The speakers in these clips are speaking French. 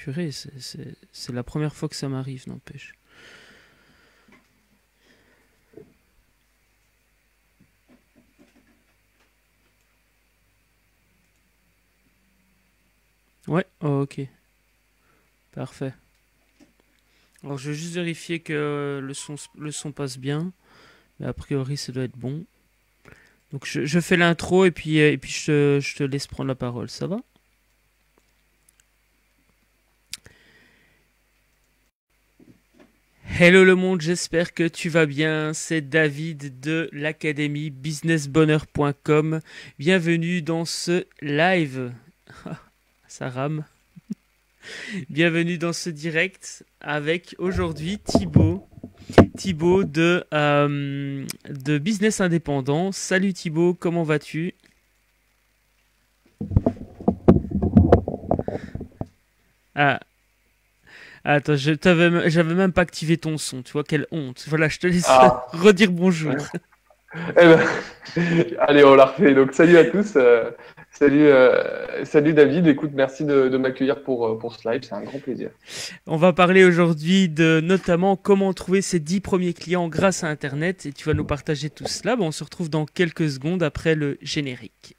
Purée, c'est la première fois que ça m'arrive, n'empêche. Ouais, oh, ok, parfait. Alors je vais juste vérifier que le son passe bien, mais a priori ça doit être bon. Donc je fais l'intro et puis je te laisse prendre la parole, ça va? Hello le monde, j'espère que tu vas bien. C'est David de l'académie businessbonheur.com. Bienvenue dans ce live. Ça rame. Bienvenue dans ce direct avec aujourd'hui Thibaut. Thibaut de Business Indépendant. Salut Thibaut, comment vas-tu? Ah, attends, j'avais même pas activé ton son, tu vois, quelle honte. Voilà, je te laisse Ah, redire bonjour. eh ben, allez, on la refait. Donc, salut à tous. Salut David. Écoute, merci de m'accueillir pour ce live. C'est un grand plaisir. On va parler aujourd'hui de notamment comment trouver ses 10 premiers clients grâce à Internet et tu vas nous partager tout cela. Bon, on se retrouve dans quelques secondes après le générique.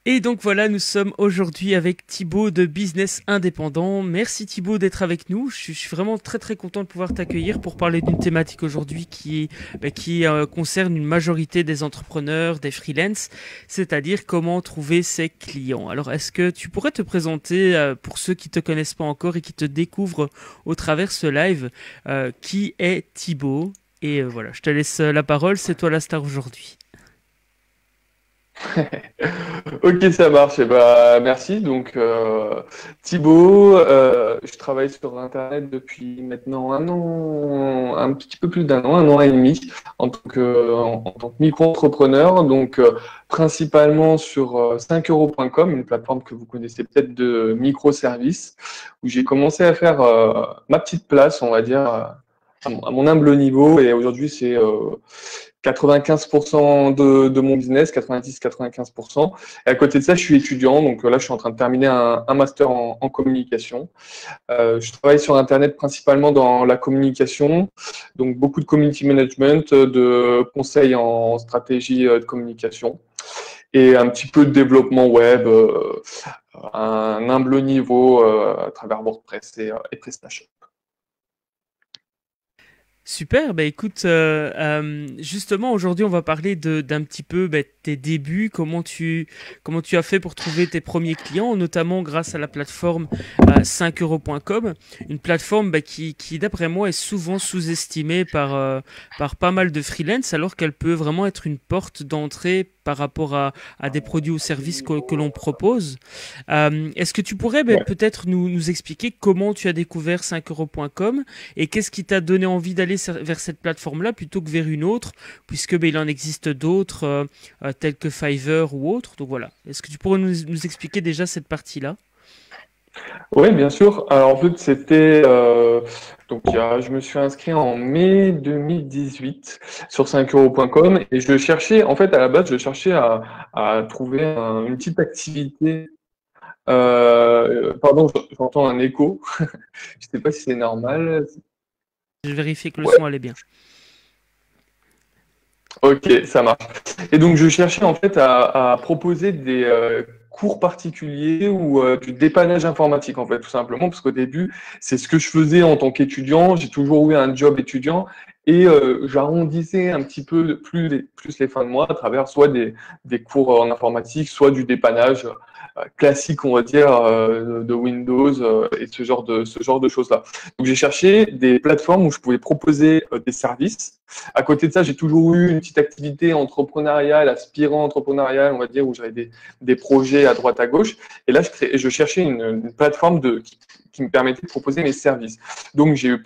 Et donc voilà, nous sommes aujourd'hui avec Thibaut de Business Indépendant. Merci Thibaut d'être avec nous. Je suis vraiment très très content de pouvoir t'accueillir pour parler d'une thématique aujourd'hui qui concerne une majorité des entrepreneurs, des freelances, c'est-à-dire comment trouver ses clients. Alors est-ce que tu pourrais te présenter pour ceux qui te connaissent pas encore et qui te découvrent au travers ce live, qui est Thibaut? Et voilà, je te laisse la parole, c'est toi la star aujourd'hui. Ok, ça marche. Eh ben, merci. Donc, Thibaut, je travaille sur Internet depuis maintenant un an, un petit peu plus un an et demi, en tant que micro-entrepreneur. Donc, principalement sur 5euros.com, une plateforme que vous connaissez peut-être de microservices, où j'ai commencé à faire ma petite place, on va dire, à mon humble niveau. Et aujourd'hui, c'est 95% de mon business, 90-95%. Et à côté de ça, je suis étudiant, donc là, je suis en train de terminer un master en communication. Je travaille sur Internet principalement dans la communication, donc beaucoup de community management, de conseils en stratégie de communication et un petit peu de développement web, à un humble niveau à travers WordPress et PrestaShop. Super, bah écoute, justement aujourd'hui on va parler d'un petit peu tes débuts, comment tu as fait pour trouver tes premiers clients, notamment grâce à la plateforme 5euros.com, une plateforme qui d'après moi est souvent sous-estimée par pas mal de freelance, alors qu'elle peut vraiment être une porte d'entrée par rapport à des produits ou services que l'on propose. Est-ce que tu pourrais Ouais. peut-être nous expliquer comment tu as découvert 5euros.com et qu'est-ce qui t'a donné envie d'aller vers cette plateforme-là plutôt que vers une autre, puisque il en existe d'autres, telles que Fiverr ou autres. Donc voilà. Est-ce que tu pourrais nous expliquer déjà cette partie-là? Oui, bien sûr. Alors, en fait, donc, je me suis inscrit en mai 2018 sur 5euros.com et je cherchais, en fait, à la base, je cherchais à trouver une petite activité. Pardon, j'entends un écho. Je sais pas si c'est normal. Je vais vérifier que le Ouais, son allait bien. ok, ça marche. Et donc, je cherchais en fait à proposer des cours particuliers ou du dépannage informatique, en fait, tout simplement, parce qu'au début, c'est ce que je faisais en tant qu'étudiant. J'ai toujours eu un job étudiant et j'arrondissais un petit peu plus les fins de mois à travers soit des cours en informatique, soit du dépannage classique, on va dire, de Windows et ce genre de choses-là. Donc, j'ai cherché des plateformes où je pouvais proposer des services. À côté de ça, j'ai toujours eu une petite activité entrepreneuriale, aspirant entrepreneuriale, on va dire, où j'avais des projets à droite à gauche. Et là, je cherchais une plateforme qui me permettait de proposer mes services. Donc, j'ai eu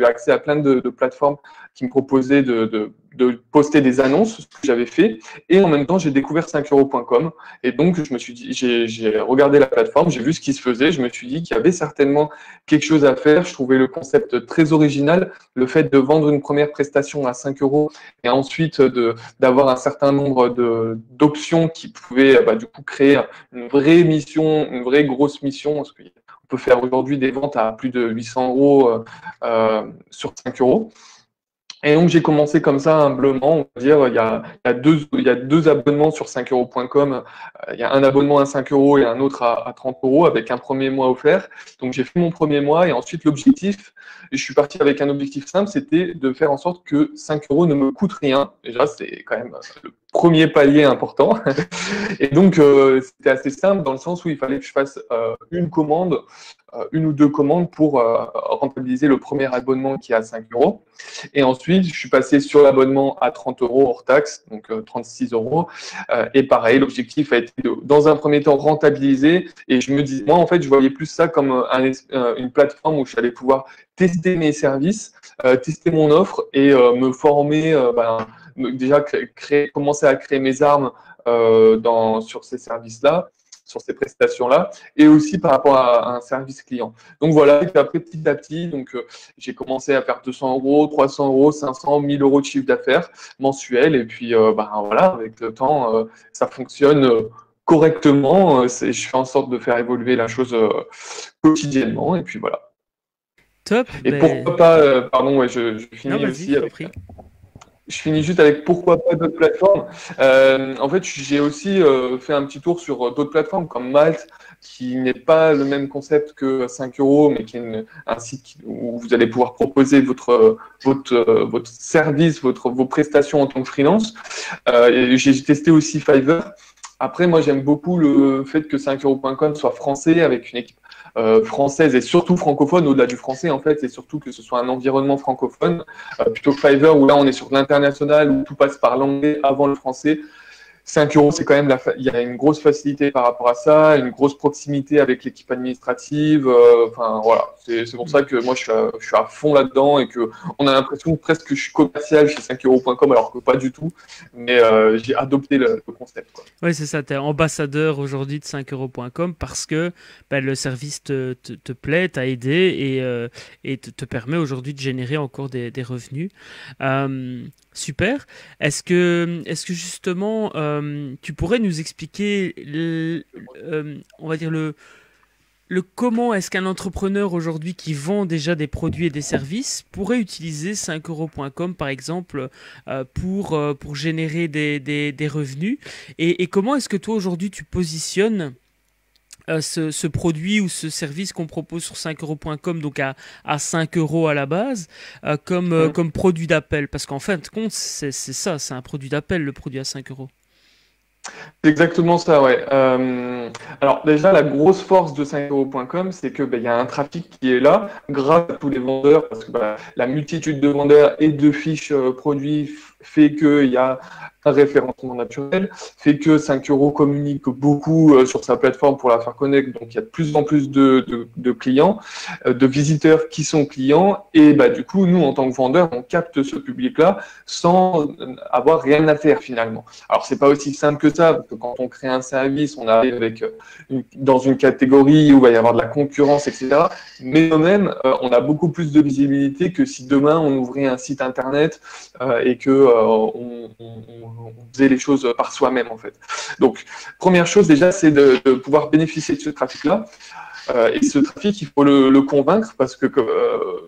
accès à plein de plateformes qui me proposaient de poster des annonces, ce que j'avais fait, et en même temps, j'ai découvert 5euros.com. Et donc, je me suis dit, j'ai regardé la plateforme, j'ai vu ce qui se faisait, je me suis dit qu'il y avait certainement quelque chose à faire. Je trouvais le concept très original, le fait de vendre une première prestation à 5 euros et ensuite d'avoir un certain nombre d'options qui pouvaient du coup créer une vraie mission, une vraie grosse mission, parce qu'on peut faire aujourd'hui des ventes à plus de 800 euros sur 5 euros. Et donc, j'ai commencé comme ça, humblement, on va dire, il y a deux abonnements sur 5euros.com. Il y a un abonnement à 5 euros et un autre à 30 euros avec un premier mois offert. Donc, j'ai fait mon premier mois et ensuite, l'objectif, je suis parti avec un objectif simple, c'était de faire en sorte que 5 euros ne me coûte rien. Déjà, c'est quand même le premier palier important. Et donc, c'était assez simple dans le sens où il fallait que je fasse une commande, une ou deux commandes pour rentabiliser le premier abonnement qui est à 5 euros. Et ensuite, je suis passé sur l'abonnement à 30 euros hors taxe, donc 36 euros. Et pareil, l'objectif a été dans un premier temps, rentabiliser. Et je me dis, moi, en fait, je voyais plus ça comme une plateforme où je allais pouvoir tester mes services, tester mon offre et me former, déjà commencer à créer mes armes sur ces services-là, sur ces prestations-là, et aussi par rapport à un service client. Donc voilà, et puis après, petit à petit, j'ai commencé à faire 200 euros, 300 euros, 500, 1000 euros de chiffre d'affaires mensuel, et puis voilà, avec le temps, ça fonctionne correctement. Je fais en sorte de faire évoluer la chose quotidiennement, et puis voilà. Top. Et pourquoi pas, pardon, ouais, je finis aussi avec. Je finis juste avec pourquoi pas d'autres plateformes. En fait, j'ai aussi fait un petit tour sur d'autres plateformes comme Malte, qui n'est pas le même concept que 5 euros, mais qui est un site où vous allez pouvoir proposer votre service, vos prestations en tant que freelance. J'ai testé aussi Fiverr. Après, moi, j'aime beaucoup le fait que 5euros.com soit français, avec une équipe française et surtout francophone. Au-delà du français, en fait, c'est surtout que ce soit un environnement francophone, plutôt que Fiverr, où là, on est sur l'international, où tout passe par l'anglais avant le français. 5 euros, c'est quand même il y a une grosse facilité par rapport à ça, une grosse proximité avec l'équipe administrative. Enfin, voilà. C'est pour ça que moi, je suis à fond là-dedans et que on a l'impression presque que je suis commercial chez 5euros.com, alors que pas du tout. Mais j'ai adopté le concept, quoi. Oui, c'est ça. Tu es ambassadeur aujourd'hui de 5euros.com parce que le service te plaît, t'a aidé et te permet aujourd'hui de générer encore des revenus. Super. Est-ce que justement, tu pourrais nous expliquer, on va dire le comment est-ce qu'un entrepreneur aujourd'hui qui vend déjà des produits et des services pourrait utiliser 5euros.com par exemple pour générer des revenus et comment est-ce que toi aujourd'hui tu positionnes ce produit ou ce service qu'on propose sur 5euros.com, donc à 5 euros à la base, comme produit d'appel. Parce qu'en fin de compte, c'est ça, c'est un produit d'appel, le produit à 5 euros. C'est exactement ça, ouais. Alors déjà, la grosse force de 5euros.com, c'est que y a un trafic qui est là, grâce à tous les vendeurs, parce que la multitude de vendeurs et de fiches produits fait qu'il y a un référencement naturel, fait que 5 euros communique beaucoup sur sa plateforme pour la faire connaître, donc il y a de plus en plus de clients, de visiteurs qui sont clients, et du coup, nous, en tant que vendeurs, on capte ce public-là sans avoir rien à faire finalement. Alors, c'est pas aussi simple que ça, parce que quand on crée un service, on arrive dans une catégorie où il va y avoir de la concurrence, etc. Mais quand même, on a beaucoup plus de visibilité que si demain, on ouvrait un site internet et que on faisait les choses par soi-même, en fait. Donc, première chose, déjà, c'est de pouvoir bénéficier de ce trafic-là. Et ce trafic, il faut le convaincre parce que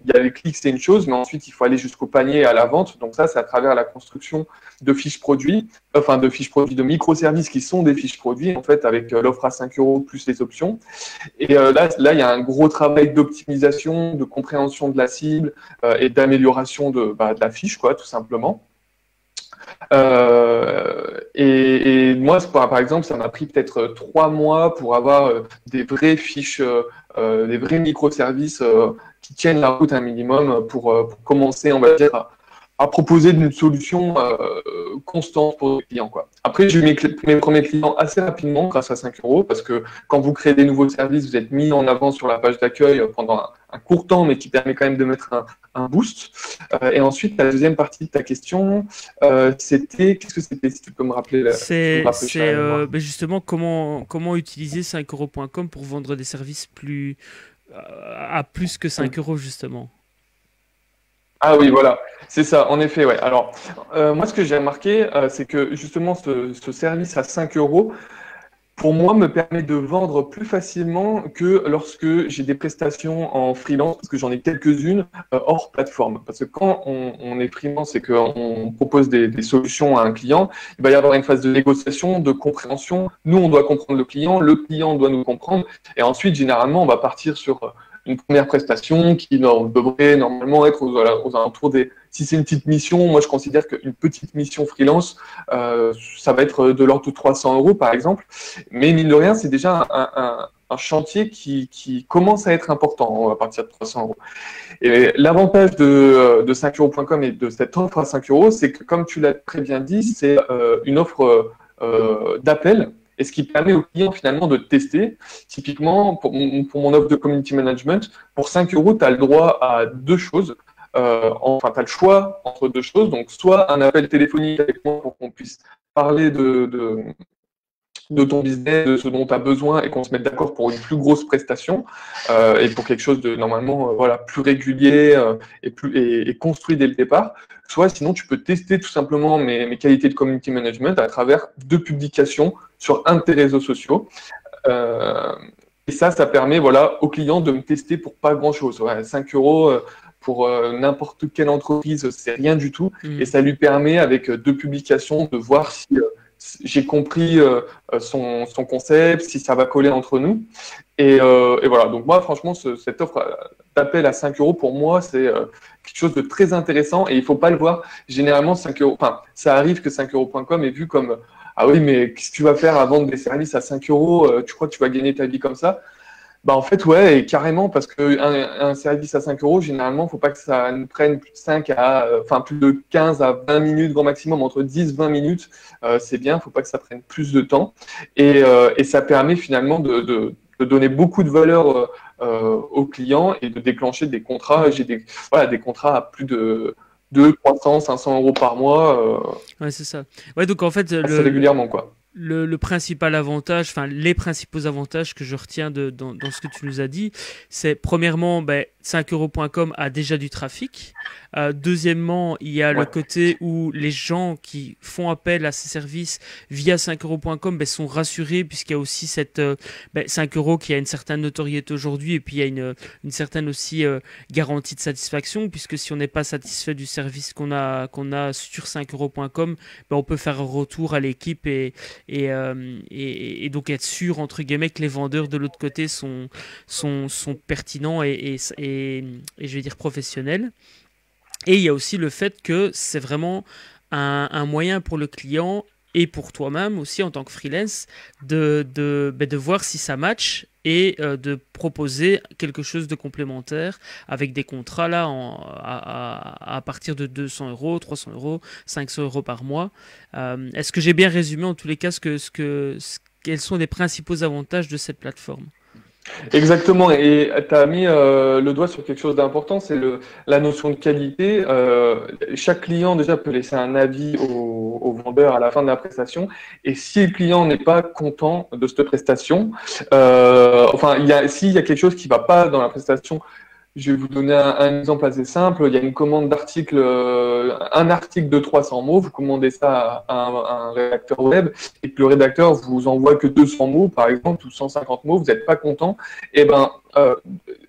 y a les clics, c'est une chose, mais ensuite, il faut aller jusqu'au panier, à la vente. Donc ça, c'est à travers la construction de fiches produits, de microservices qui sont des fiches produits, en fait, avec l'offre à 5 euros plus les options. Et là, il y a un gros travail d'optimisation, de compréhension de la cible et d'amélioration de la fiche, quoi, tout simplement. Et moi, par exemple, ça m'a pris peut-être 3 mois pour avoir des vraies fiches, des vrais microservices qui tiennent la route un minimum pour commencer, on va dire, à à proposer une solution constante pour les clients, quoi. Après, j'ai eu mes premiers clients assez rapidement grâce à 5 euros parce que quand vous créez des nouveaux services, vous êtes mis en avant sur la page d'accueil pendant un court temps, mais qui permet quand même de mettre un boost. Et ensuite, la deuxième partie de ta question, qu'est-ce que c'était, si tu peux me rappeler justement comment utiliser 5euros.com pour vendre des services à plus que 5 euros, justement. Ah oui, voilà, c'est ça, en effet, ouais. Alors, moi, ce que j'ai remarqué, c'est que justement, ce service à 5 euros, pour moi, me permet de vendre plus facilement que lorsque j'ai des prestations en freelance, parce que j'en ai quelques-unes hors plateforme. Parce que quand on est freelance et qu'on propose des solutions à un client, il va y avoir une phase de négociation, de compréhension. Nous, on doit comprendre le client doit nous comprendre. Et ensuite, généralement, on va partir sur une première prestation qui devrait normalement être aux alentours des... Si c'est une petite mission, moi je considère qu'une petite mission freelance, ça va être de l'ordre de 300 euros par exemple. Mais mine de rien, c'est déjà un chantier qui commence à être important à partir de 300 euros. Et l'avantage de 5euros.com et de cette offre à 5 euros, c'est que comme tu l'as très bien dit, c'est une offre d'appel. Et ce qui permet au client finalement de tester. Typiquement, pour mon offre de community management, pour 5 euros, tu as le droit à deux choses. Enfin, tu as le choix entre deux choses. Donc, soit un appel téléphonique avec moi pour qu'on puisse parler de ton business, de ce dont tu as besoin et qu'on se mette d'accord pour une plus grosse prestation et pour quelque chose de normalement voilà, plus régulier et construit dès le départ. Soit sinon, tu peux tester tout simplement mes qualités de community management à travers deux publications sur un de tes réseaux sociaux. Et ça permet voilà, aux clients de me tester pour pas grand-chose. Ouais, 5 euros pour n'importe quelle entreprise, c'est rien du tout. Et ça lui permet, avec deux publications, de voir si j'ai compris son concept, si ça va coller entre nous. Et voilà, donc moi, franchement, cette offre d'appel à 5 euros, pour moi, c'est quelque chose de très intéressant et il ne faut pas le voir. Généralement, 5 euros, enfin, ça arrive que 5euros.com est vu comme ah oui, mais qu'est-ce que tu vas faire à vendre des services à 5 euros? Tu crois que tu vas gagner ta vie comme ça? Bah en fait, ouais, et carrément, parce qu'un service à 5 euros, généralement, il ne faut pas que ça nous prenne plus de 5 enfin, plus de 15 à 20 minutes, grand maximum, entre 10-20 minutes, c'est bien, il ne faut pas que ça prenne plus de temps. Et ça permet finalement de donner beaucoup de valeur aux clients et de déclencher des contrats. J'ai des contrats à plus de 200, 300, 500 euros par mois. Ouais, c'est ça. Ouais, donc en fait, assez régulièrement, quoi. Le principal avantage, enfin les principaux avantages que je retiens dans ce que tu nous as dit, c'est premièrement, 5euros.com a déjà du trafic. Deuxièmement, il y a le côté où les gens qui font appel à ces services via 5euros.com sont rassurés puisqu'il y a aussi cette 5 euros qui a une certaine notoriété aujourd'hui et puis il y a une certaine aussi garantie de satisfaction puisque si on n'est pas satisfait du service qu'on a sur 5euros.com, on peut faire un retour à l'équipe et donc être sûr entre guillemets que les vendeurs de l'autre côté sont pertinents et je vais dire professionnels. Et il y a aussi le fait que c'est vraiment un moyen pour le client et pour toi-même aussi en tant que freelance de voir si ça match et de proposer quelque chose de complémentaire avec des contrats là à partir de 200 euros, 300 euros, 500 euros par mois. Est-ce que j'ai bien résumé en tous les cas quels sont les principaux avantages de cette plateforme ? Exactement, et tu as mis le doigt sur quelque chose d'important, c'est la notion de qualité. Chaque client déjà peut laisser un avis au vendeur à la fin de la prestation, et si le client n'est pas content de cette prestation, s'il y a quelque chose qui ne va pas dans la prestation, je vais vous donner un exemple assez simple. Il y a une commande d'article, un article de 300 mots. Vous commandez ça à un rédacteur web et que le rédacteur vous envoie que 200 mots, par exemple, ou 150 mots. Vous n'êtes pas content. Et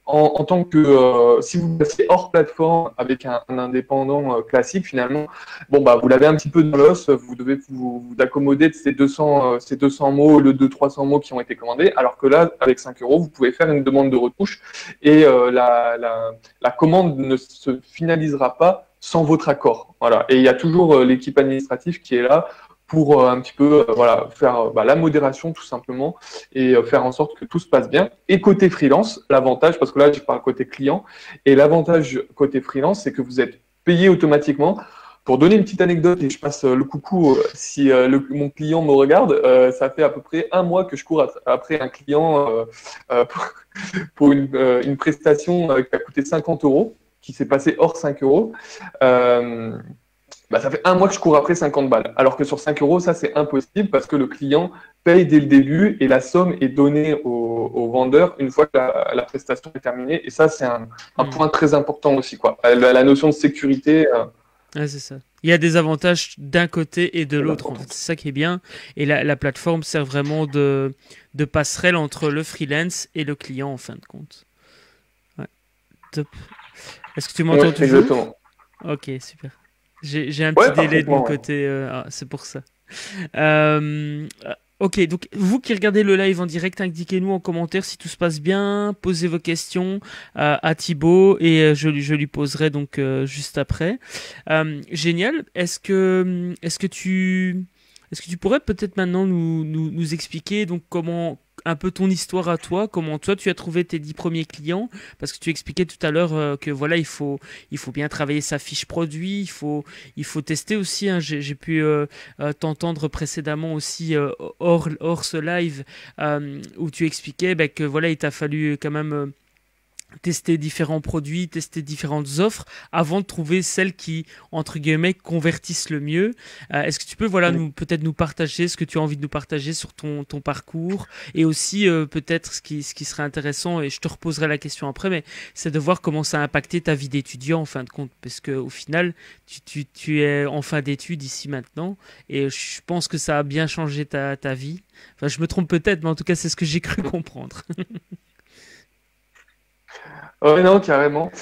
en tant que si vous passez hors plateforme avec un indépendant classique, finalement, vous l'avez un petit peu dans l'os. Vous devez vous accommoder de ces 200 mots, le de 300 mots qui ont été commandés. Alors que là, avec 5 euros, vous pouvez faire une demande de retouche et la commande ne se finalisera pas sans votre accord. Voilà. Et il y a toujours l'équipe administrative qui est là pour un petit peu faire la modération tout simplement et faire en sorte que tout se passe bien. Et côté freelance, l'avantage, parce que là je parle côté client, et l'avantage côté freelance, c'est que vous êtes payé automatiquement. Pour donner une petite anecdote, et je passe le coucou si mon client me regarde, ça fait à peu près un mois que je cours après un client pour une prestation qui a coûté 50 euros, qui s'est passé hors 5 euros. Ça fait un mois que je cours après 50 balles. Alors que sur 5 euros, ça, c'est impossible parce que le client paye dès le début et la somme est donnée au vendeur une fois que la prestation est terminée. Et ça, c'est un point très important aussi, quoi. La notion de sécurité. Ouais, c'est ça. Il y a des avantages d'un côté et de l'autre, en fait. C'est ça qui est bien. Et la plateforme sert vraiment de passerelle entre le freelance et le client, en fin de compte. Ouais. Top. Est-ce que tu m'entends toujours? Exactement. Ok, super. J'ai un petit délai de mon côté. C'est pour ça. Ok, donc vous qui regardez le live en direct, indiquez-nous en commentaire si tout se passe bien, posez vos questions à Thibaut et je lui poserai donc juste après. Génial. Est-ce que tu pourrais peut-être maintenant nous expliquer donc comment un peu ton histoire à toi, comment toi tu as trouvé tes 10 premiers clients, parce que tu expliquais tout à l'heure que voilà il faut bien travailler sa fiche produit, il faut tester aussi, hein. J'ai pu t'entendre précédemment aussi hors ce live où tu expliquais que voilà il t'a fallu quand même tester différents produits, tester différentes offres avant de trouver celles qui, entre guillemets, convertissent le mieux. Est-ce que tu peux peut-être nous partager ce que tu as envie de nous partager sur ton parcours et aussi peut-être ce qui serait intéressant, et je te reposerai la question après, mais c'est de voir comment ça a impacté ta vie d'étudiant en fin de compte, parce qu'au final, tu es en fin d'études ici maintenant et je pense que ça a bien changé ta vie. Enfin, je me trompe peut-être, mais en tout cas, c'est ce que j'ai cru comprendre. Oui, non, carrément.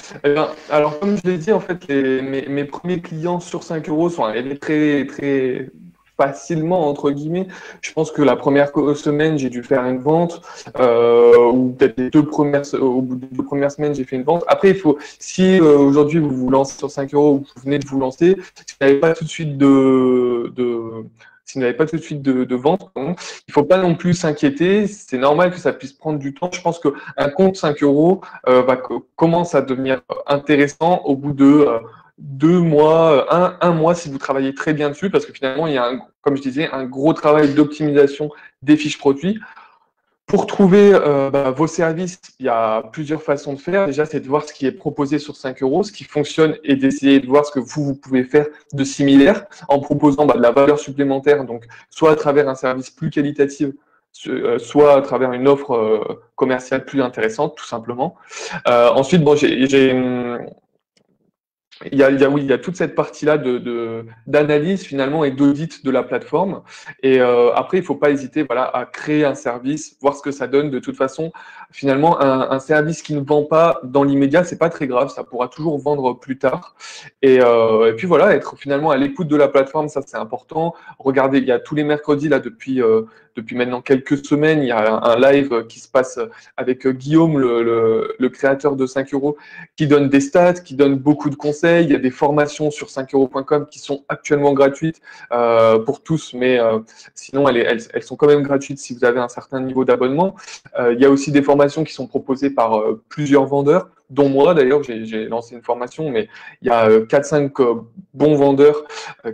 Alors, comme je l'ai dit, en fait, mes premiers clients sur 5 euros sont arrivés très, très facilement, entre guillemets. Je pense que la première semaine, j'ai dû faire une vente, ou peut-être au bout des 2 premières semaines, j'ai fait une vente. Après, si aujourd'hui vous vous lancez sur 5 euros, ou vous venez de vous lancer, si vous n'avez pas tout de suite si vous n'avez pas tout de suite de vente, il ne faut pas non plus s'inquiéter. C'est normal que ça puisse prendre du temps. Je pense qu'un compte 5 euros commence à devenir intéressant au bout de 2 mois, un mois si vous travaillez très bien dessus, parce que finalement, il y a, comme je disais, un gros travail d'optimisation des fiches produits. Pour trouver vos services, il y a plusieurs façons de faire. Déjà, c'est de voir ce qui est proposé sur 5 euros, ce qui fonctionne, et d'essayer de voir ce que vous pouvez faire de similaire en proposant de la valeur supplémentaire, donc soit à travers un service plus qualitatif, soit à travers une offre commerciale plus intéressante, tout simplement. Ensuite, il y a toute cette partie-là d'analyse finalement et d'audit de la plateforme. Et après, il ne faut pas hésiter à créer un service, voir ce que ça donne. De toute façon, finalement, un service qui ne vend pas dans l'immédiat, c'est pas très grave, ça pourra toujours vendre plus tard. Et puis voilà, être finalement à l'écoute de la plateforme, ça c'est important. Regardez, il y a tous les mercredis là depuis maintenant quelques semaines, il y a un live qui se passe avec Guillaume, le créateur de 5 euros, qui donne des stats, qui donne beaucoup de conseils. Il y a des formations sur 5euros.com qui sont actuellement gratuites pour tous, mais sinon elles sont quand même gratuites si vous avez un certain niveau d'abonnement. Il y a aussi des formations qui sont proposées par plusieurs vendeurs, dont moi d'ailleurs, j'ai lancé une formation, mais il y a 4-5 bons vendeurs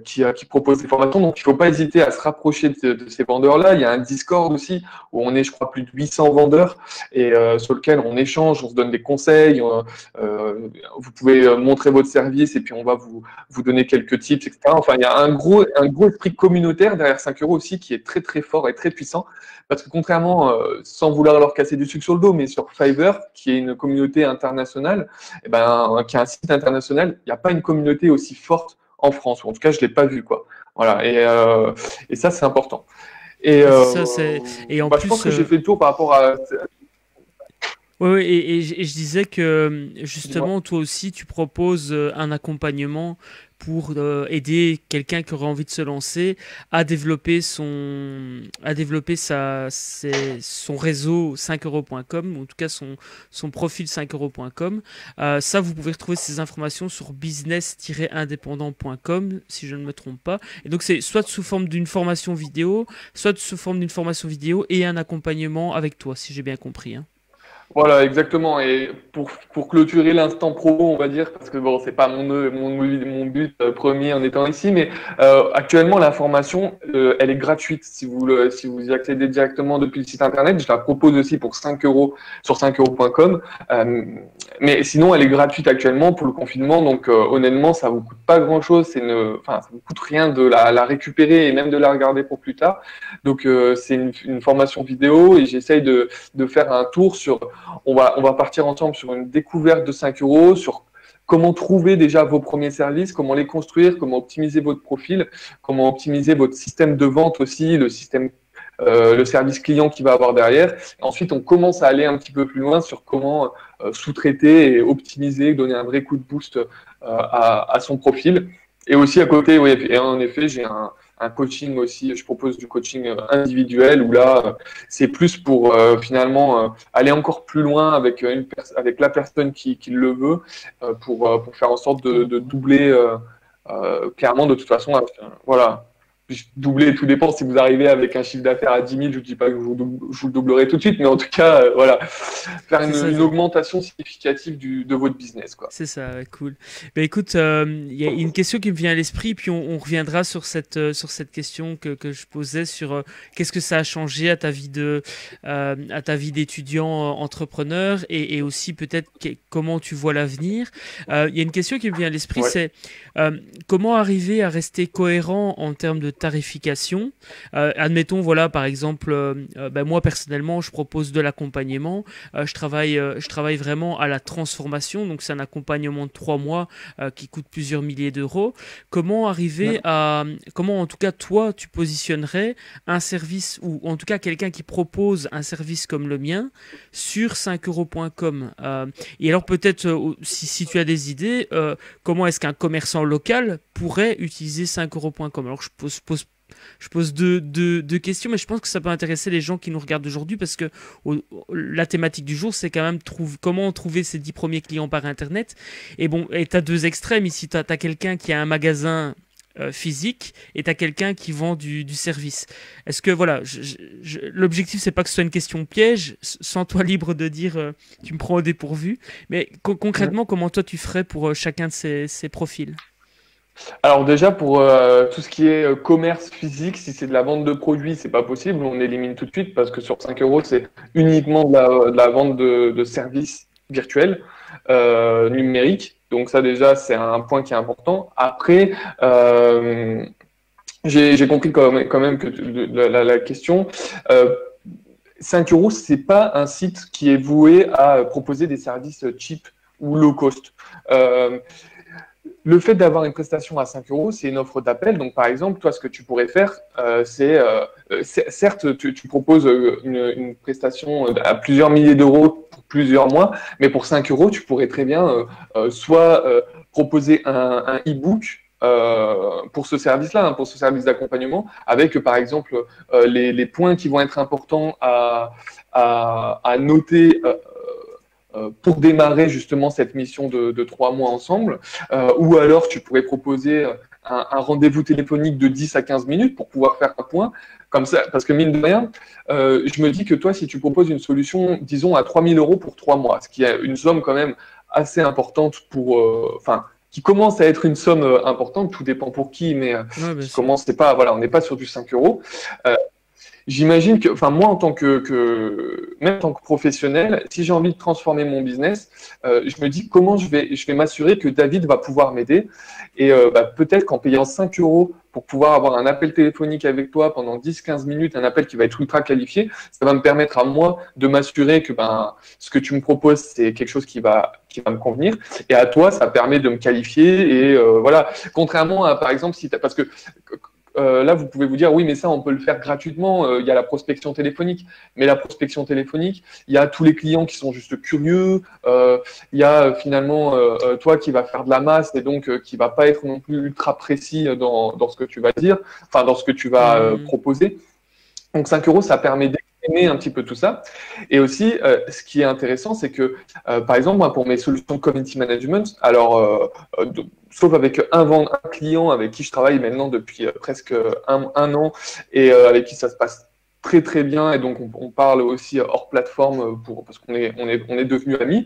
qui proposent des formations, donc il ne faut pas hésiter à se rapprocher de ces vendeurs-là. Il y a un Discord aussi, où on est, je crois, plus de 800 vendeurs, et sur lequel on échange, on se donne des conseils, vous pouvez montrer votre service, et puis on va vous donner quelques tips, etc. Enfin, il y a un gros esprit communautaire derrière 5 euros aussi, qui est très très fort et très puissant, parce que contrairement, sans vouloir leur casser du sucre sur le dos, mais sur Fiverr, qui est une communauté internationale, qui est un site international, il n'y a pas une communauté aussi forte en France, ou en tout cas je ne l'ai pas vu, quoi. Voilà, et ça c'est important. Et, en plus, je pense que j'ai fait le tour par rapport à... Oui, et je disais que justement, toi aussi, tu proposes un accompagnement pour aider quelqu'un qui aurait envie de se lancer à développer son réseau 5euros.com, ou en tout cas son profil 5euros.com. Ça, vous pouvez retrouver ces informations sur business-indépendant.com, si je ne me trompe pas. Et donc, c'est soit sous forme d'une formation vidéo, soit sous forme d'une formation vidéo et un accompagnement avec toi, si j'ai bien compris, hein. Voilà, exactement. Et pour clôturer l'instant promo, on va dire, parce que bon, c'est pas mon but premier en étant ici, mais actuellement, la formation, elle est gratuite si vous y accédez directement depuis le site internet. Je la propose aussi pour 5 euros sur 5euros.com. Mais sinon, elle est gratuite actuellement pour le confinement. Donc, honnêtement, ça vous coûte pas grand-chose. Enfin, ça vous coûte rien de la récupérer et même de la regarder pour plus tard. Donc, c'est une formation vidéo et j'essaye de faire un tour sur on va partir ensemble sur une découverte de 5 euros, sur comment trouver déjà vos premiers services, comment les construire, comment optimiser votre profil, comment optimiser votre système de vente aussi, le service client qu'il va avoir derrière. Ensuite, on commence à aller un petit peu plus loin sur comment sous-traiter et optimiser, donner un vrai coup de boost à son profil. Et aussi à côté, oui, et en effet, j'ai un coaching aussi. Je propose du coaching individuel où là, c'est plus pour finalement aller encore plus loin avec avec la personne qui le veut pour faire en sorte de doubler clairement de toute façon. Voilà. Doubler, tout dépend. Si vous arrivez avec un chiffre d'affaires à 10 000, je ne dis pas que je vous le doublerai tout de suite, mais en tout cas, voilà, faire C'est ça. une augmentation significative de votre business, quoi. C'est ça, ouais, cool. Ben écoute, il y a une question qui me vient à l'esprit, puis on reviendra sur cette question que je posais sur qu'est-ce que ça a changé à ta vie d'étudiant entrepreneur et aussi peut-être comment tu vois l'avenir. Il y a une question qui me vient à l'esprit, Ouais. c'est comment arriver à rester cohérent en termes de tarification. Admettons, voilà, par exemple, ben moi personnellement, je propose de l'accompagnement. Je travaille vraiment à la transformation, donc c'est un accompagnement de 3 mois qui coûte plusieurs milliers d'euros. Comment en tout cas toi tu positionnerais un service ou en tout cas quelqu'un qui propose un service comme le mien sur 5euros.com et alors peut-être si tu as des idées, comment est-ce qu'un commerçant local pourrait utiliser 5euros.com. Alors je pose deux questions, mais je pense que ça peut intéresser les gens qui nous regardent aujourd'hui parce que la thématique du jour, c'est quand même comment trouver ses 10 premiers clients par Internet. Et bon, et tu as deux extrêmes ici. Tu as quelqu'un qui a un magasin physique et tu as quelqu'un qui vend du service. Est-ce que, voilà, l'objectif, c'est pas que ce soit une question piège, sens-toi libre de dire tu me prends au dépourvu, mais concrètement, comment toi tu ferais pour chacun de ces profils? Alors déjà pour tout ce qui est commerce physique, si c'est de la vente de produits, c'est pas possible, on élimine tout de suite parce que sur 5 euros, c'est uniquement de la vente de services virtuels, numériques. Donc ça déjà, c'est un point qui est important. Après, j'ai compris quand même que la question. Euh, 5 euros, c'est pas un site qui est voué à proposer des services cheap ou low cost. Euh, le fait d'avoir une prestation à 5 euros, c'est une offre d'appel. Donc, par exemple, toi, ce que tu pourrais faire, certes, tu proposes une prestation à plusieurs milliers d'euros pour plusieurs mois, mais pour 5 euros, tu pourrais très bien soit proposer un e-book pour ce service-là, hein, pour ce service d'accompagnement, avec par exemple les points qui vont être importants à noter pour démarrer justement cette mission de 3 mois ensemble. Ou alors tu pourrais proposer un rendez-vous téléphonique de 10 à 15 minutes pour pouvoir faire un point. Comme ça, parce que mine de rien, je me dis que toi, si tu proposes une solution, disons, à 3 000 euros pour 3 mois, ce qui est une somme quand même assez importante enfin, qui commence à être une somme importante, tout dépend pour qui, mais Ouais, bien qui sûr. commence, c'est pas, voilà, on n'est pas sur du 5 euros. Euh, J'imagine que, enfin, moi, même en tant que professionnel, si j'ai envie de transformer mon business, je me dis comment je vais m'assurer que David va pouvoir m'aider. Et peut-être qu'en payant 5 euros pour pouvoir avoir un appel téléphonique avec toi pendant 10-15 minutes, un appel qui va être ultra qualifié, ça va me permettre à moi de m'assurer que ce que tu me proposes, c'est quelque chose qui va me convenir. Et à toi, ça permet de me qualifier. Et voilà, contrairement à, par exemple, parce que là, vous pouvez vous dire, oui, mais ça, on peut le faire gratuitement. Il y a la prospection téléphonique. Mais la prospection téléphonique, il y a tous les clients qui sont juste curieux. Il y a finalement toi qui va faire de la masse et donc qui va pas être non plus ultra précis dans ce que tu vas dire, enfin, dans ce que tu vas Hmm. proposer. Donc 5 euros, ça permet d'aimer un petit peu tout ça. Et aussi, ce qui est intéressant, c'est que, par exemple, moi, pour mes solutions de community management, alors, sauf avec un client avec qui je travaille maintenant depuis presque un an et avec qui ça se passe très très bien, et donc on parle aussi hors plateforme parce on est devenus amis.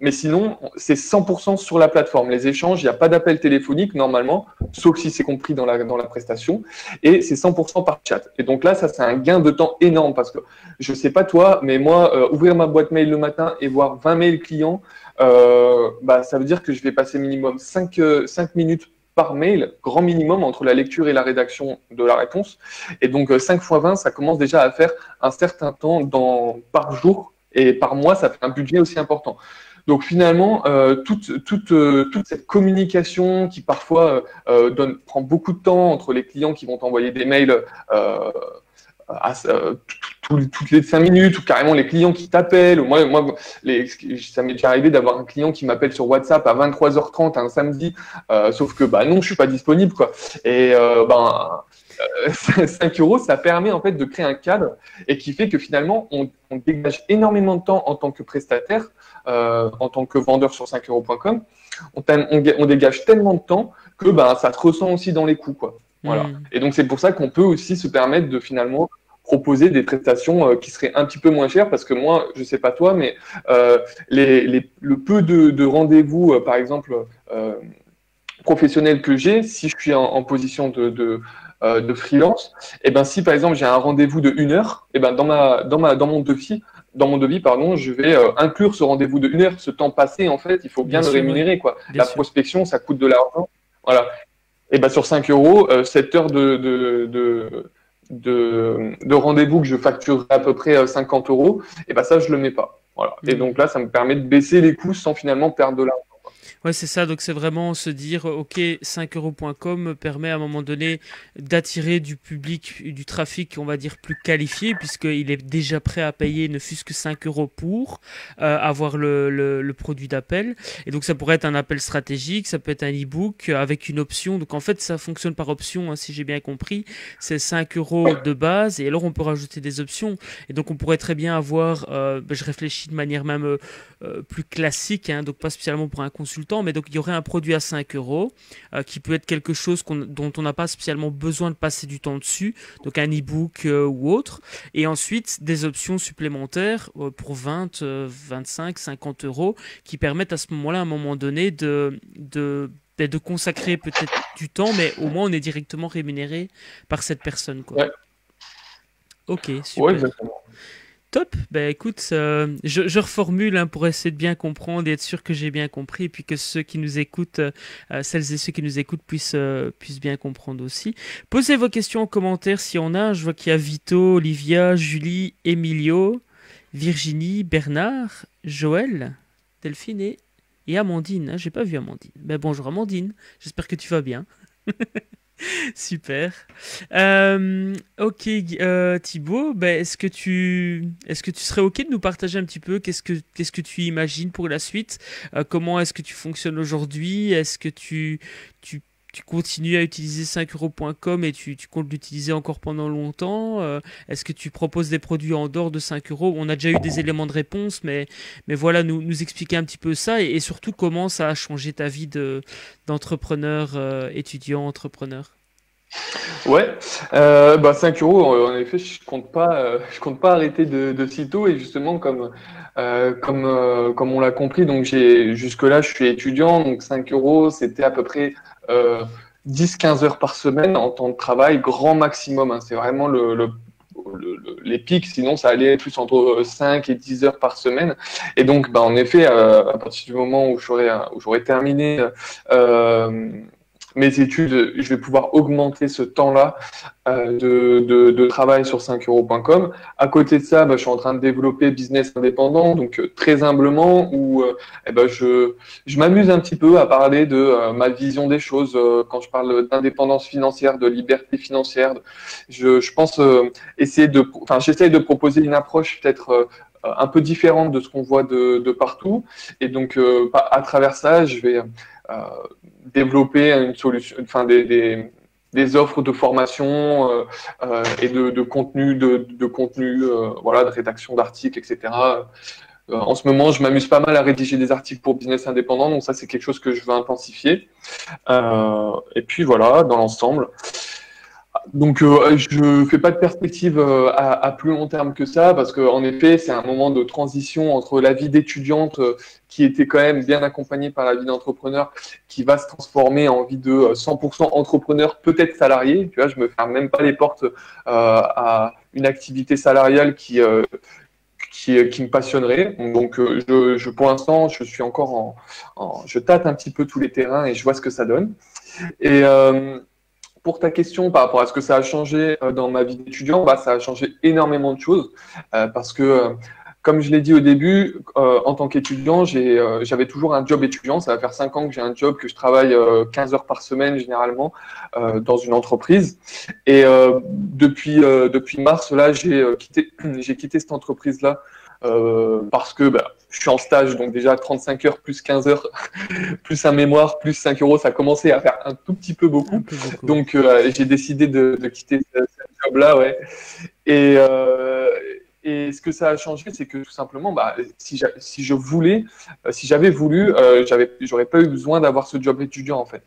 Mais sinon, c'est 100% sur la plateforme. Les échanges, il n'y a pas d'appel téléphonique normalement, sauf si c'est compris dans la prestation, et c'est 100% par chat. Et donc là, ça c'est un gain de temps énorme parce que je sais pas toi, mais moi, ouvrir ma boîte mail le matin et voir 20 mails clients, ça veut dire que je vais passer minimum 5 minutes par mail, grand minimum, entre la lecture et la rédaction de la réponse. Et donc 5 fois 20, ça commence déjà à faire un certain temps par jour, et par mois, ça fait un budget aussi important. Donc finalement, toute cette communication qui parfois prend beaucoup de temps entre les clients qui vont t'envoyer des mails toutes les 5 minutes, ou carrément les clients qui t'appellent. Ça m'est déjà arrivé d'avoir un client qui m'appelle sur WhatsApp à 23h30 un samedi, sauf que non, je suis pas disponible, quoi. Et 5 euros, ça permet en fait de créer un cadre, et qui fait que finalement on dégage énormément de temps en tant que prestataire, en tant que vendeur sur 5euros.com. On dégage tellement de temps que ça se ressent aussi dans les coûts, quoi. Voilà. Et donc c'est pour ça qu'on peut aussi se permettre de finalement proposer des prestations qui seraient un petit peu moins chères, parce que moi, je sais pas toi, mais le peu de rendez-vous, par exemple, professionnels que j'ai, si je suis en position de freelance, et ben si par exemple j'ai un rendez-vous de 1 heure, et ben dans mon devis, pardon, je vais inclure ce rendez-vous de 1 heure, ce temps passé, en fait, il faut bien le rémunérer, quoi. La prospection, ça coûte de l'argent. Voilà. Et ben sur 5 euros, 7 heures de rendez-vous que je facturerai à peu près 50 euros, et ben ça, je le mets pas. Voilà. Et donc là, ça me permet de baisser les coûts sans finalement perdre de l'argent. Ouais, c'est ça. Donc, c'est vraiment se dire, OK, 5euros.com permet à un moment donné d'attirer du public, du trafic, on va dire, plus qualifié, puisqu'il est déjà prêt à payer ne fût-ce que 5 euros pour avoir le produit d'appel. Et donc, ça pourrait être un appel stratégique, ça peut être un e-book avec une option. Donc, en fait, ça fonctionne par option, hein, si j'ai bien compris. C'est 5 euros de base, et alors on peut rajouter des options. Et donc, on pourrait très bien avoir, je réfléchis de manière même plus classique, hein, donc pas spécialement pour un consultant, mais donc il y aurait un produit à 5 euros qui peut être quelque chose dont on n'a pas spécialement besoin de passer du temps dessus, donc un e-book ou autre, et ensuite des options supplémentaires pour 20, 25, 50 euros qui permettent à ce moment-là, à un moment donné, de consacrer peut-être du temps, mais au moins on est directement rémunéré par cette personne, quoi. Ouais. Ok, super. Ouais, exactement. Top, ben écoute, je reformule hein, pour essayer de bien comprendre et être sûr que j'ai bien compris, et puis que ceux qui nous écoutent, celles et ceux qui nous écoutent puissent bien comprendre aussi. Posez vos questions en commentaire si on a. Je vois qu'il y a Vito, Olivia, Julie, Emilio, Virginie, Bernard, Joël, Delphine et Amandine. Hein, j'ai pas vu Amandine. Ben bonjour Amandine, j'espère que tu vas bien. Super. Ok, Thibaut, est-ce que tu serais ok de nous partager un petit peu qu'est-ce que tu imagines pour la suite? Comment est-ce que tu fonctionnes aujourd'hui? Est-ce que tu continues à utiliser 5euros.com et tu comptes l'utiliser encore pendant longtemps? Est-ce que tu proposes des produits en dehors de 5 euros? On a déjà eu des éléments de réponse, mais voilà, nous expliquer un petit peu ça, et surtout comment ça a changé ta vie d'entrepreneur, étudiant, entrepreneur. Ouais, 5 euros, en effet, je compte pas arrêter de sitôt, et justement, comme on l'a compris, donc jusque-là, je suis étudiant, donc 5 euros, c'était à peu près 10-15 heures par semaine en temps de travail, grand maximum, hein. C'est vraiment les pics, sinon ça allait plus entre 5 et 10 heures par semaine. Et donc, en effet, à partir du moment où j'aurai terminé mes études, je vais pouvoir augmenter ce temps-là de travail sur 5euros.com. À côté de ça, je suis en train de développer business indépendant, donc très humblement, où je m'amuse un petit peu à parler de ma vision des choses. Quand je parle d'indépendance financière, de liberté financière, je pense j'essaie de proposer une approche peut-être un peu différente de ce qu'on voit de partout. Et donc, à travers ça, je vais développer une solution, enfin des offres de formation et de contenu, voilà, de rédaction d'articles, etc. En ce moment, je m'amuse pas mal à rédiger des articles pour business indépendant, donc ça, c'est quelque chose que je veux intensifier. Et puis voilà, dans l'ensemble. Donc, je fais pas de perspective à plus long terme que ça, parce qu'en effet, c'est un moment de transition entre la vie d'étudiante qui était quand même bien accompagnée par la vie d'entrepreneur, qui va se transformer en vie de 100% entrepreneur, peut-être salarié. Tu vois, je me ferme même pas les portes à une activité salariale qui me passionnerait. Donc, pour l'instant, je suis encore je tâte un petit peu tous les terrains et je vois ce que ça donne. Et pour ta question par rapport à ce que ça a changé dans ma vie d'étudiant, bah, ça a changé énormément de choses parce que, comme je l'ai dit au début, en tant qu'étudiant, j'avais toujours un job étudiant. Ça va faire 5 ans que j'ai un job, que je travaille 15 heures par semaine généralement dans une entreprise. Et depuis mars, là, j'ai quitté cette entreprise-là parce que bah, je suis en stage, donc déjà 35 heures plus 15 heures plus un mémoire, plus 5 euros, ça commençait à faire un tout petit peu Un beaucoup. peu beaucoup. Donc, j'ai décidé de quitter ce job-là, ouais. Et, euh, et ce que ça a changé, c'est que tout simplement, bah, si je voulais, si j'avais voulu, j'aurais pas eu besoin d'avoir ce job étudiant, en fait.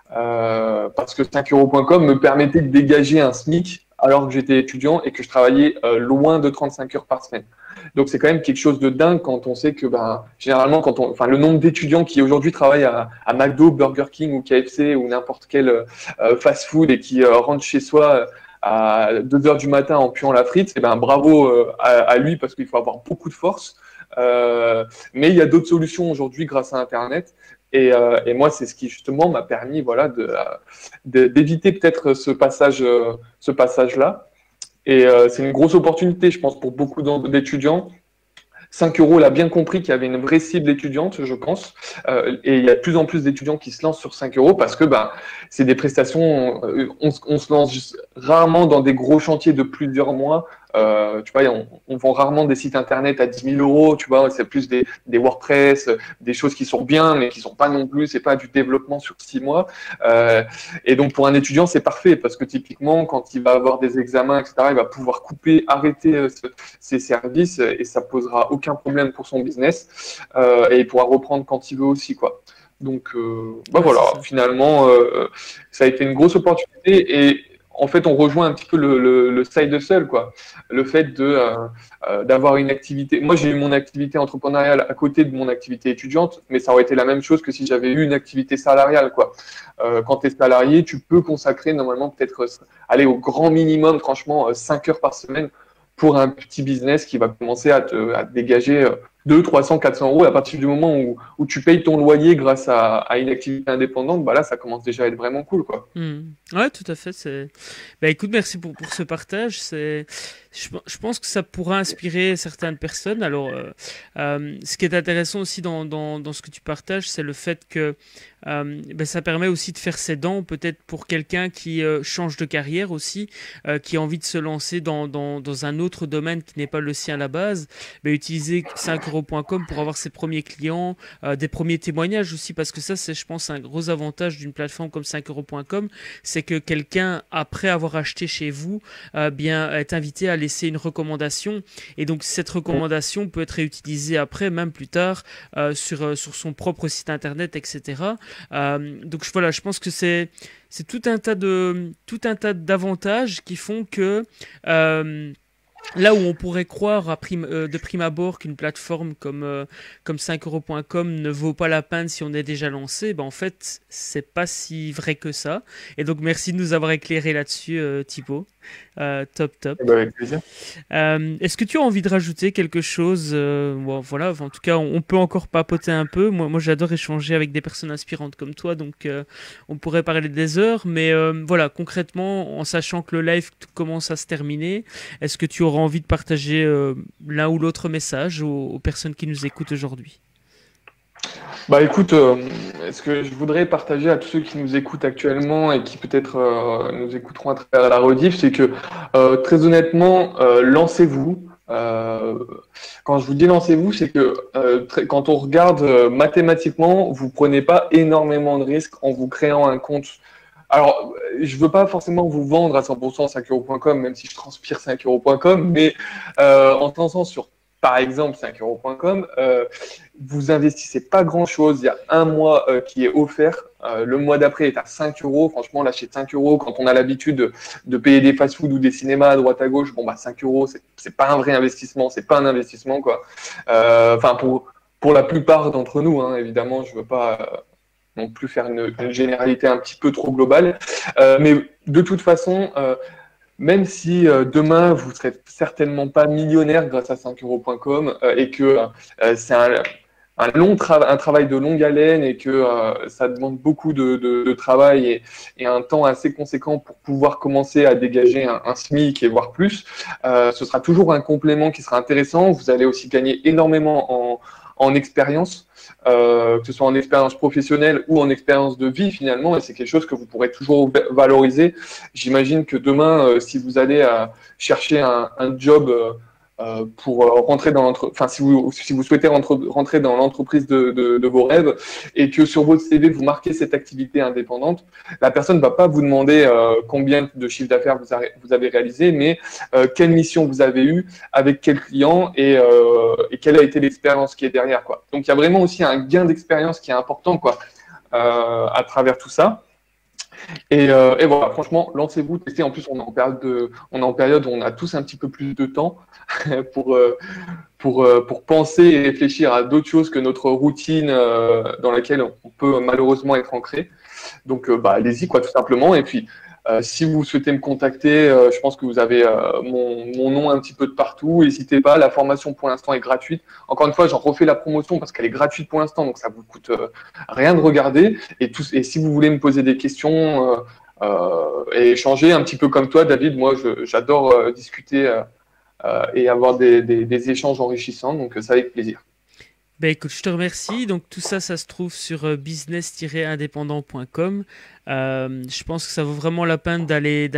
Parce que 5euros.com me permettait de dégager un SMIC alors que j'étais étudiant et que je travaillais loin de 35 heures par semaine. Donc c'est quand même quelque chose de dingue quand on sait que ben, généralement, enfin, le nombre d'étudiants qui aujourd'hui travaillent à McDo, Burger King ou KFC ou n'importe quel fast-food et qui rentrent chez soi à 2 heures du matin en puant la frite, et ben, bravo à lui parce qu'il faut avoir beaucoup de force. Mais il y a d'autres solutions aujourd'hui grâce à Internet. Et moi, c'est ce qui justement m'a permis, voilà, d'éviter peut-être ce passage-là. Et c'est une grosse opportunité, je pense, pour beaucoup d'étudiants. 5 euros, l'a bien compris qu'il y avait une vraie cible étudiante, je pense. Et il y a de plus en plus d'étudiants qui se lancent sur 5 euros parce que ben, c'est des prestations, on se lance rarement dans des gros chantiers de plusieurs mois. Tu vois, on vend rarement des sites internet à 10 000 euros, tu vois, c'est plus des WordPress, des choses qui sont bien, mais qui sont pas non plus, c'est pas du développement sur 6 mois. Et donc, pour un étudiant, c'est parfait parce que typiquement, quand il va avoir des examens, etc., il va pouvoir couper, arrêter ses services et ça posera aucun problème pour son business et il pourra reprendre quand il veut aussi, quoi. Donc, bah Ouais, voilà, c'est ça. finalement, ça a été une grosse opportunité et en fait, on rejoint un petit peu le side hustle, quoi. Le fait d'avoir une activité. Moi, j'ai eu mon activité entrepreneuriale à côté de mon activité étudiante, mais ça aurait été la même chose que si j'avais eu une activité salariale, quoi. Quand tu es salarié, tu peux consacrer normalement peut-être, aller au grand minimum, franchement, 5 heures par semaine pour un petit business qui va commencer à te dégager 200, 300, 400 euros. À partir du moment où tu payes ton loyer grâce à une activité indépendante, bah là, ça commence déjà à être vraiment cool, quoi. Ouais, tout à fait. Bah, écoute, merci pour ce partage. Je pense que ça pourra inspirer certaines personnes. Alors, ce qui est intéressant aussi dans ce que tu partages, c'est le fait que bah, ça permet aussi de faire ses dents, peut-être pour quelqu'un qui change de carrière aussi, qui a envie de se lancer dans un autre domaine qui n'est pas le sien à la base. Bah, utiliser 5euros.com pour avoir ses premiers clients, des premiers témoignages aussi, parce que ça, c'est, je pense, un gros avantage d'une plateforme comme 5euros.com, c'est que quelqu'un, après avoir acheté chez vous, bien, est invité à laisser une recommandation. Et donc, cette recommandation peut être réutilisée après, même plus tard, sur son propre site internet, etc. Donc, voilà, je pense que c'est tout un tas d'avantages qui font que là où on pourrait croire de prime abord qu'une plateforme comme 5euros.com ne vaut pas la peine si on est déjà lancé, ben en fait, c'est pas si vrai que ça. Et donc, merci de nous avoir éclairé là-dessus, Thibaut. Top, top. Eh ben, avec plaisir. Est-ce que tu as envie de rajouter quelque chose? Bon, voilà, en tout cas, on peut encore papoter un peu. Moi j'adore échanger avec des personnes inspirantes comme toi, donc on pourrait parler des heures. Mais voilà, concrètement, en sachant que le live commence à se terminer, est-ce que tu auras envie de partager l'un ou l'autre message aux personnes qui nous écoutent aujourd'hui? Bah écoute, ce que je voudrais partager à tous ceux qui nous écoutent actuellement et qui peut-être nous écouteront à travers la rediff, c'est que très honnêtement, lancez-vous. Quand je vous dis lancez-vous, c'est que quand on regarde mathématiquement, vous prenez pas énormément de risques en vous créant un compte. Alors, je veux pas forcément vous vendre à 100% 5euros.com, même si je transpire 5euros.com, mais en se lançant sur par exemple 5euros.com, vous investissez pas grand-chose. Il y a un mois qui est offert. Le mois d'après est à 5 euros. Franchement, lâcher 5 euros quand on a l'habitude de payer des fast-food ou des cinémas à droite à gauche, bon, bah, 5 euros, c'est pas un vrai investissement. C'est pas un investissement, quoi. Enfin, pour la plupart d'entre nous, hein, évidemment, je veux pas non plus faire une généralité un petit peu trop globale. Mais de toute façon, même si demain, vous ne serez certainement pas millionnaire grâce à 5euros.com et que c'est un travail de longue haleine et que ça demande beaucoup de travail et un temps assez conséquent pour pouvoir commencer à dégager un SMIC et voire plus, ce sera toujours un complément qui sera intéressant. Vous allez aussi gagner énormément en expérience, que ce soit en expérience professionnelle ou en expérience de vie finalement, et c'est quelque chose que vous pourrez toujours valoriser. J'imagine que demain, si vous allez chercher un job pour rentrer dans enfin si vous souhaitez rentrer dans l'entreprise de vos rêves et que sur votre CV vous marquez cette activité indépendante, la personne ne va pas vous demander combien de chiffre d'affaires vous avez réalisé, mais quelle mission vous avez eue, avec quel client et quelle a été l'expérience qui est derrière, quoi. Donc il y a vraiment aussi un gain d'expérience qui est important, quoi, à travers tout ça. Et voilà, franchement, lancez-vous, testez. En plus, on est en période où on a tous un petit peu plus de temps pour penser et réfléchir à d'autres choses que notre routine dans laquelle on peut malheureusement être ancré. Donc, bah, allez-y, quoi, tout simplement. Et puis, si vous souhaitez me contacter, je pense que vous avez mon nom un petit peu de partout. N'hésitez pas, la formation pour l'instant est gratuite. Encore une fois, j'en refais la promotion parce qu'elle est gratuite pour l'instant, donc ça vous coûte rien de regarder. Et si vous voulez me poser des questions et échanger un petit peu comme toi, David, moi j'adore discuter et avoir des échanges enrichissants, donc ça avec plaisir. Ben écoute, je te remercie. Donc tout ça, ça se trouve sur business-indépendant.com. Je pense que ça vaut vraiment la peine d'aller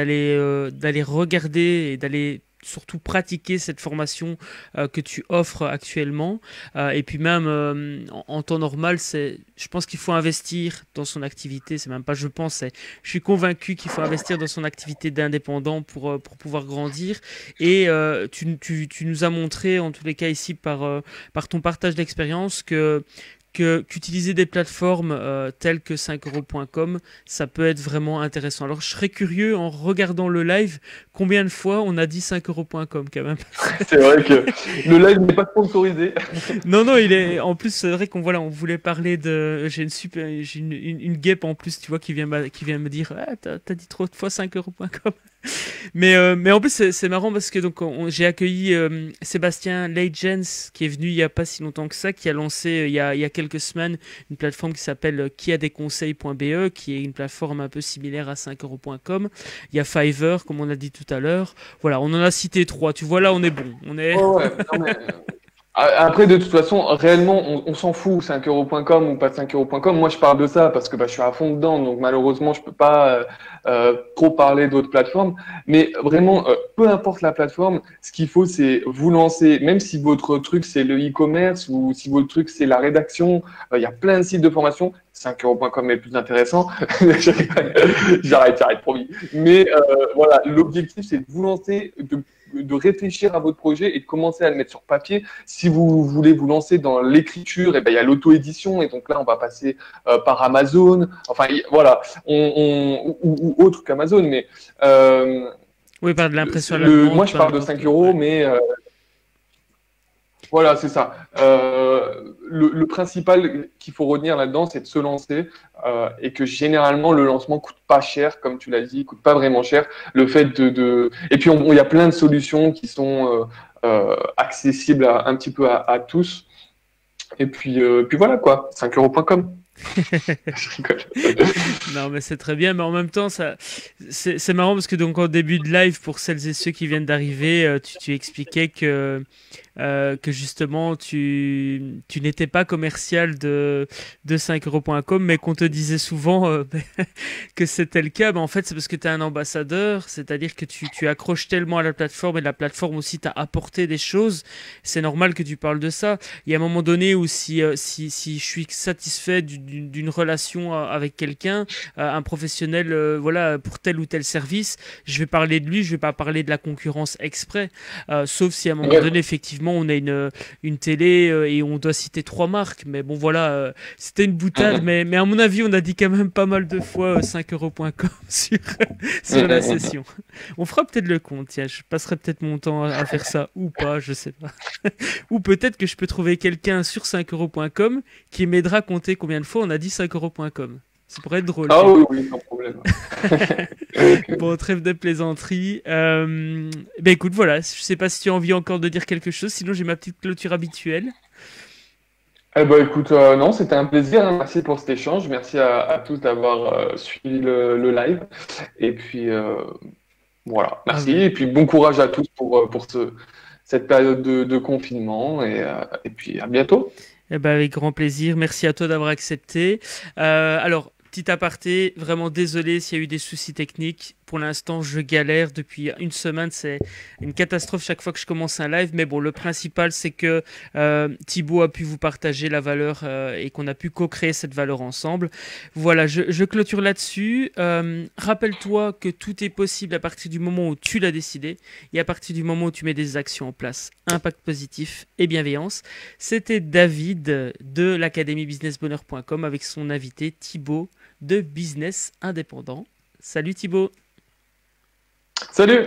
regarder et d'aller surtout pratiquer cette formation que tu offres actuellement. Et puis même en temps normal, je pense qu'il faut investir dans son activité. C'est même pas je pense, je suis convaincu qu'il faut investir dans son activité d'indépendant pour pouvoir grandir. Et tu nous as montré, en tous les cas ici, par ton partage d'expérience, qu'utiliser des plateformes telles que 5euros.com, ça peut être vraiment intéressant. Alors, je serais curieux, en regardant le live, combien de fois on a dit 5euros.com quand même. C'est vrai que le live n'est pas sponsorisé. Non, en plus, c'est vrai qu'on on voulait parler j'ai une guêpe en plus, tu vois, qui vient me dire, ah, t'as dit trop de fois 5euros.com. Mais en plus, c'est marrant parce que j'ai accueilli Sébastien Leijens, qui est venu il n'y a pas si longtemps que ça, qui a lancé il y a quelques semaines une plateforme qui s'appelle quiadesconseils.be, qui est une plateforme un peu similaire à 5euros.com. Il y a Fiverr, comme on a dit tout à l'heure. Voilà, on en a cité 3. Tu vois, là, on est bon. Oh ouais, non, mais... Après, de toute façon, réellement, on s'en fout, 5euros.com ou pas 5euros.com. Moi, je parle de ça parce que je suis à fond dedans. Donc, malheureusement, je peux pas trop parler d'autres plateformes. Mais vraiment, peu importe la plateforme, ce qu'il faut, c'est vous lancer. Même si votre truc, c'est le e-commerce ou si votre truc, c'est la rédaction, il y a plein de sites de formation. 5euros.com est plus intéressant. J'arrête, promis. Mais voilà, l'objectif, c'est de vous lancer, de réfléchir à votre projet et de commencer à le mettre sur papier. Si vous voulez vous lancer dans l'écriture, il y a l'auto-édition, et donc là, on va passer par Amazon, enfin, voilà, ou autre qu'Amazon, mais oui, par de l'impression à la demande. Moi, je parle de 5 euros, mais voilà, c'est ça. Le principal qu'il faut retenir là-dedans, c'est de se lancer et que généralement, le lancement coûte pas cher, comme tu l'as dit, coûte pas vraiment cher. Le fait Et puis, il y a plein de solutions qui sont accessibles un petit peu à tous. Et puis voilà, quoi, 5euros.com. Je rigole. Non, mais c'est très bien, mais en même temps, c'est marrant parce que donc en début de live, pour celles et ceux qui viennent d'arriver, tu expliquais que justement tu n'étais pas commercial de 5euros.com, mais qu'on te disait souvent que c'était le cas. Mais en fait, c'est parce que tu es un ambassadeur, c'est-à-dire que tu accroches tellement à la plateforme et la plateforme aussi t'a apporté des choses. C'est normal que tu parles de ça. Il y a un moment donné où si je suis satisfait d'une relation avec quelqu'un, un professionnel, voilà, pour tel ou tel service, je vais parler de lui, je vais pas parler de la concurrence exprès, sauf si à un moment donné, effectivement, effectivement, on a une télé et on doit citer 3 marques. Mais bon, voilà, c'était une boutade. Mais à mon avis, on a dit quand même pas mal de fois 5euros.com sur la session. On fera peut-être le compte. Tiens, je passerai peut-être mon temps à faire ça ou pas, je sais pas. Ou peut-être que je peux trouver quelqu'un sur 5euros.com qui m'aidera à compter combien de fois on a dit 5euros.com. Ça pourrait être drôle. Ah oui, oui, sans problème. Bon, trêve de plaisanterie. Ben écoute, voilà, je sais pas si tu as envie encore de dire quelque chose, sinon j'ai ma petite clôture habituelle. Eh ben, écoute, non, c'était un plaisir, hein. Merci pour cet échange. Merci à tous d'avoir suivi le live. Et puis, voilà, Ah merci. ben, Et puis, bon courage à tous pour cette période de confinement. Et puis, à bientôt. eh ben, avec grand plaisir. Merci à toi d'avoir accepté. Alors, petit aparté, vraiment désolé s'il y a eu des soucis techniques. Pour l'instant, je galère depuis une semaine. C'est une catastrophe chaque fois que je commence un live. Mais bon, le principal, c'est que Thibaut a pu vous partager la valeur et qu'on a pu co-créer cette valeur ensemble. Voilà, je clôture là-dessus. Rappelle-toi que tout est possible à partir du moment où tu l'as décidé et à partir du moment où tu mets des actions en place. Impact positif et bienveillance. C'était David de l'académiebusinessbonheur.com avec son invité Thibaut de Business Indépendant. Salut Thibaut. Salut!